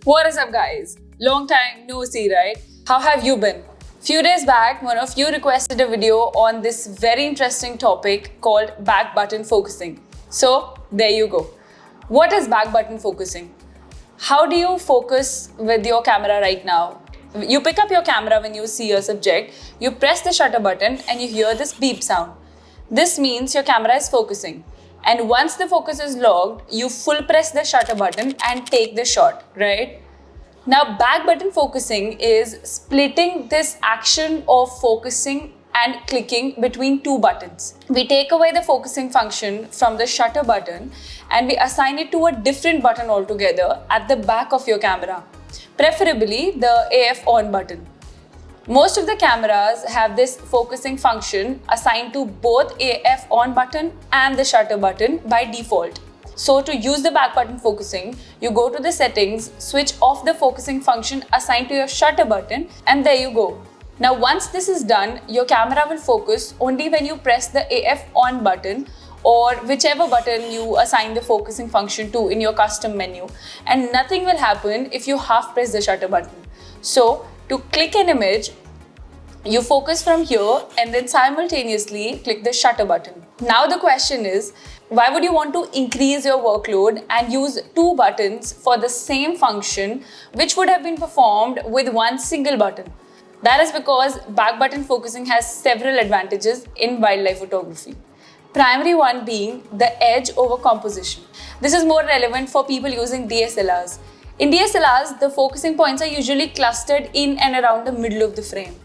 What is up, guys? Long time no see, right? How have you been? Few days back, one of you requested a video on this very interesting topic called back button focusing. So, there you go. What is back button focusing? How do you focus with your camera right now? You pick up your camera when you see your subject, you press the shutter button and you hear this beep sound. This means your camera is focusing. And once the focus is locked, you full press the shutter button and take the shot, right? Now, back button focusing is splitting this action of focusing and clicking between two buttons. We take away the focusing function from the shutter button and we assign it to a different button altogether at the back of your camera, preferably the AF on button. Most of the cameras have this focusing function assigned to both AF on button and the shutter button by default. So to use the back button focusing, you go to the settings, switch off the focusing function assigned to your shutter button, and there you go. Now once this is done, your camera will focus only when you press the AF on button or whichever button you assign the focusing function to in your custom menu, and nothing will happen if you half press the shutter button. So to click an image, you focus from here and then simultaneously click the shutter button. Now the question is, why would you want to increase your workload and use two buttons for the same function which would have been performed with one single button? That is because back button focusing has several advantages in wildlife photography. Primary one being the edge over composition. This is more relevant for people using DSLRs. In DSLRs, the focusing points are usually clustered in and around the middle of the frame.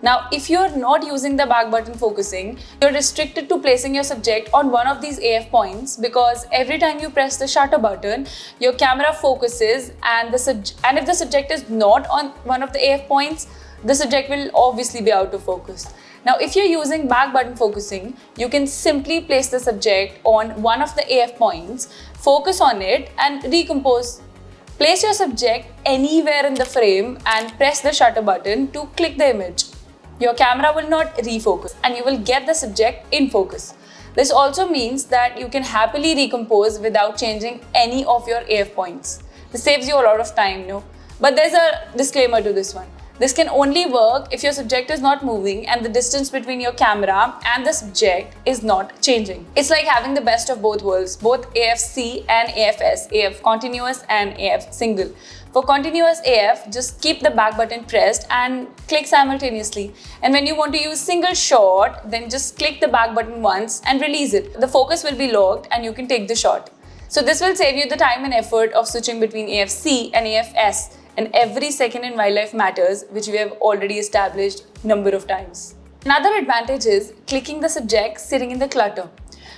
Now, if you're not using the back button focusing, you're restricted to placing your subject on one of these AF points because every time you press the shutter button, your camera focuses and if the subject is not on one of the AF points, the subject will obviously be out of focus. Now, if you're using back button focusing, you can simply place the subject on one of the AF points, focus on it and recompose. Place your subject anywhere in the frame and press the shutter button to click the image. Your camera will not refocus and you will get the subject in focus. This also means that you can happily recompose without changing any of your AF points. This saves you a lot of time, no? But there's a disclaimer to this one. This can only work if your subject is not moving and the distance between your camera and the subject is not changing. It's like having the best of both worlds, both AFC and AFS, AF continuous and AF single. For continuous AF, just keep the back button pressed and click simultaneously. And when you want to use single shot, then just click the back button once and release it. The focus will be locked and you can take the shot. So this will save you the time and effort of switching between AFC and AFS. And every second in wildlife matters, which we have already established number of times. Another advantage is clicking the subject sitting in the clutter.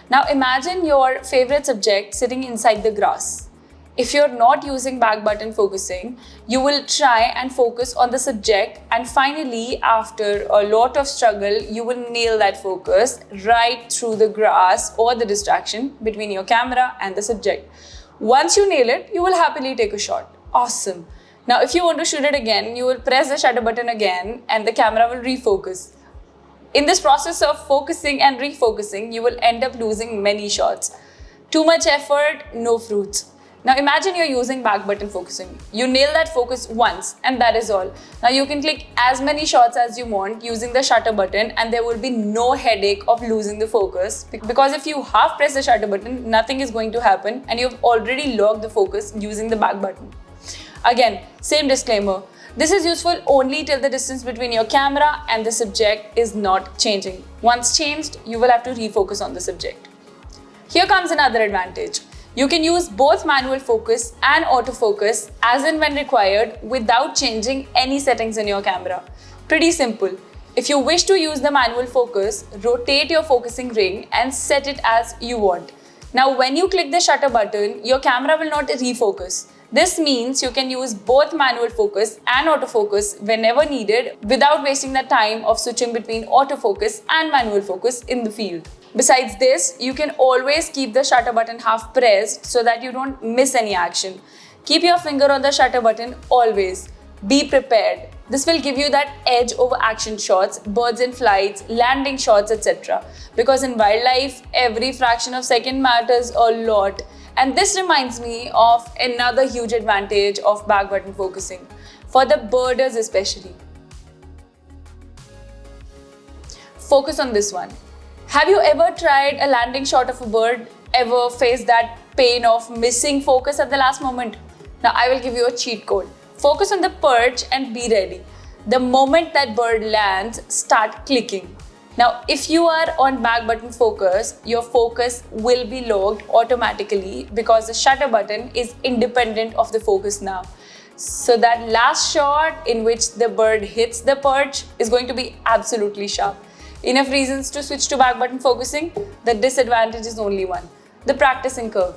Now imagine your favorite subject sitting inside the grass. If you're not using back button focusing, you will try and focus on the subject, and finally, after a lot of struggle, you will nail that focus right through the grass or the distraction between your camera and the subject. Once you nail it, you will happily take a shot. Awesome. Now, if you want to shoot it again, you will press the shutter button again and the camera will refocus. In this process of focusing and refocusing, you will end up losing many shots. Too much effort, no fruits. Now imagine you're using back button focusing. You nail that focus once and that is all. Now you can click as many shots as you want using the shutter button and there will be no headache of losing the focus, because if you half press the shutter button, nothing is going to happen and you've already locked the focus using the back button. Again, same disclaimer. This is useful only till the distance between your camera and the subject is not changing. Once changed, you will have to refocus on the subject. Here comes another advantage. You can use both manual focus and autofocus as and when required without changing any settings in your camera. Pretty simple. If you wish to use the manual focus, rotate your focusing ring and set it as you want. Now when you click the shutter button, your camera will not refocus. This means you can use both manual focus and autofocus whenever needed without wasting the time of switching between autofocus and manual focus in the field. Besides this, you can always keep the shutter button half pressed so that you don't miss any action. Keep your finger on the shutter button always. Be prepared. This will give you that edge over action shots, birds in flights, landing shots, etc. Because in wildlife, every fraction of second matters a lot. And this reminds me of another huge advantage of back button focusing, for the birders especially. Focus on this one. Have you ever tried a landing shot of a bird? Ever faced that pain of missing focus at the last moment? Now I will give you a cheat code. Focus on the perch and be ready. The moment that bird lands, start clicking. Now if you are on back button focus, your focus will be locked automatically because the shutter button is independent of the focus now. So that last shot in which the bird hits the perch is going to be absolutely sharp. Enough reasons to switch to back button focusing. The disadvantage is only one: the practicing curve.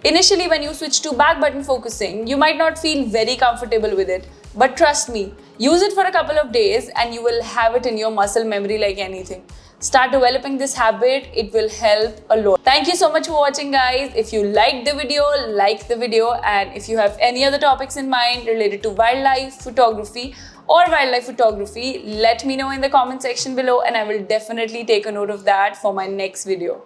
Initially, when you switch to back button focusing, you might not feel very comfortable with it. But trust me, use it for a couple of days and you will have it in your muscle memory like anything. Start developing this habit, it will help a lot. Thank you so much for watching, guys. If you liked the video, like the video, and if you have any other topics in mind related to wildlife photography or wildlife photography, let me know in the comment section below and I will definitely take a note of that for my next video.